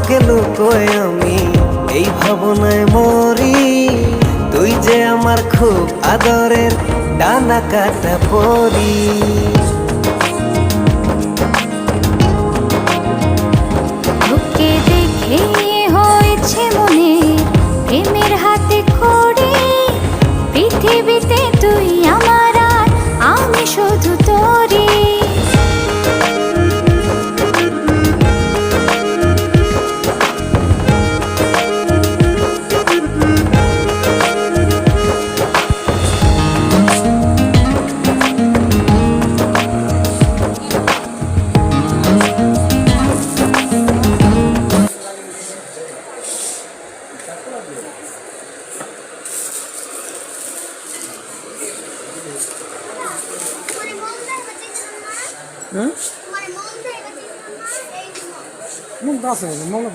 তোকে লুকোয় আমি এই ভাবনায় মরি। তুই যে আমার খুব আদরের ডানা কাটা পরি। তোকে দেখে হয়েছে মনে প্রেমের হাতে খড়ি। পৃথিবীতে তুই আমার আর আমি শুধু তোরই। Não dá certo, não dá.